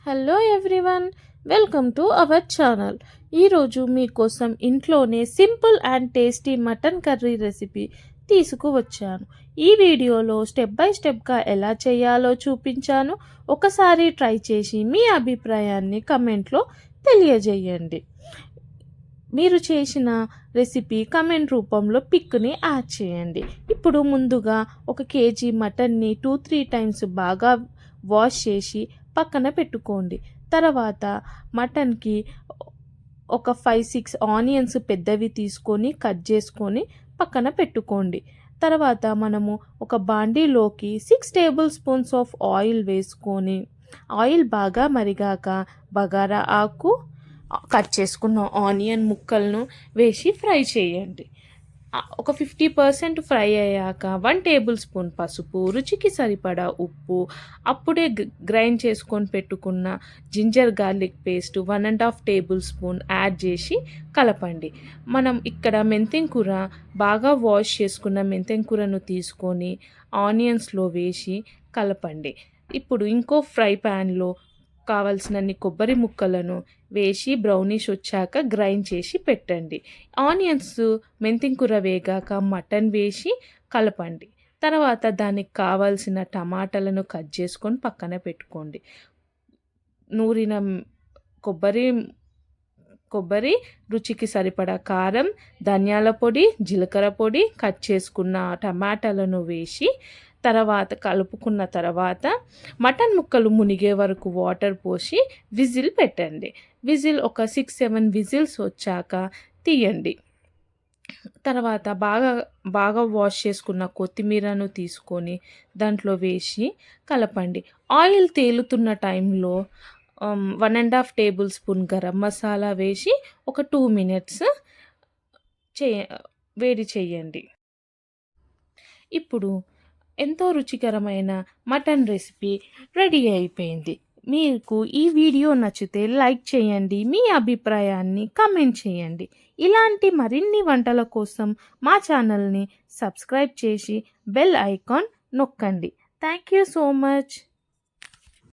Hello everyone, welcome to our channel. ఈరోజు మీకోసం ఇంట్లోనే simple and tasty mutton curry recipe తీసుకువచ్చాను. ఈ వీడియోలో స్టెప్ బై స్టెప్గా ఎలా చేయాలో చూపించాను. ఒకసారి ట్రై చేసి మీ అభిప్రాయాన్ని కమెంట్లో తెలియజేయండి. మీరు చేసిన రెసిపీ కమెంట్ రూపంలో పిక్ని యాడ్ చేయండి. ఇప్పుడు ముందుగా 1 కేజీ మటన్ని 2-3 టైమ్స్ బాగా వాష్ చేసి పక్కన పెట్టుకోండి. తర్వాత మటన్కి ఒక 5-6 ఆనియన్స్ పెద్దవి తీసుకొని కట్ చేసుకొని పక్కన పెట్టుకోండి. తర్వాత మనము ఒక బాండీలోకి 6 టేబుల్ స్పూన్స్ ఆఫ్ ఆయిల్ వేసుకొని ఆయిల్ బాగా మరిగాక బగారా ఆకు, కట్ చేసుకున్న ఆనియన్ ముక్కలను వేసి ఫ్రై చేయండి. ఒక 50% ఫ్రై అయ్యాక 1 టేబుల్ స్పూన్ పసుపు, రుచికి సరిపడా ఉప్పు, అప్పుడే గ్రైండ్ చేసుకొని పెట్టుకున్న ginger garlic paste 1.5 tablespoon add చేసి కలపండి. మనం ఇక్కడ మెంతెం కూర బాగా వాష్ చేసుకున్న మెంతెం కూరను తీసుకొని ఆనియన్స్లో వేసి కలపండి. ఇప్పుడు ఇంకో ఫ్రై ప్యాన్లో కావలసినన్ని కొబ్బరి ముక్కలను వేసి బ్రౌనిష్ వచ్చాక గ్రైండ్ చేసి పెట్టండి. ఆనియన్స్ మెంతిం కూర వేగాక మటన్ వేసి కలపండి. తర్వాత దానికి కావాల్సిన టమాటాలను కట్ చేసుకొని పక్కన పెట్టుకోండి. నూరిన కొబ్బరి, రుచికి సరిపడా కారం, ధనియాల పొడి, జీలకర్ర పొడి, కట్ చేసుకున్న టమాటాలను వేసి తర్వాత కలుపుకున్న తర్వాత మటన్ ముక్కలు మునిగే వరకు వాటర్ పోసి విజిల్ పెట్టండి. విజిల్ ఒక 6-7 విజిల్స్ వచ్చాక తీయండి. తర్వాత బాగా వాష్ చేసుకున్న కొత్తిమీరను తీసుకొని దాంట్లో వేసి కలపండి. ఆయిల్ తేలుతున్న టైంలో 1.5 టేబుల్ స్పూన్ గరం మసాలా వేసి ఒక 2 మినిట్స్ వేడి చేయండి. ఇప్పుడు ఎంతో రుచికరమైన మటన్ రెసిపీ రెడీ అయిపోయింది. మీకు ఈ వీడియో నచ్చితే లైక్ చేయండి, మీ అభిప్రాయాన్ని కమెంట్ చేయండి. ఇలాంటి మరిన్ని వంటల కోసం మా ఛానల్ని సబ్స్క్రైబ్ చేసి బెల్ ఐకాన్ నొక్కండి. Thank you so much.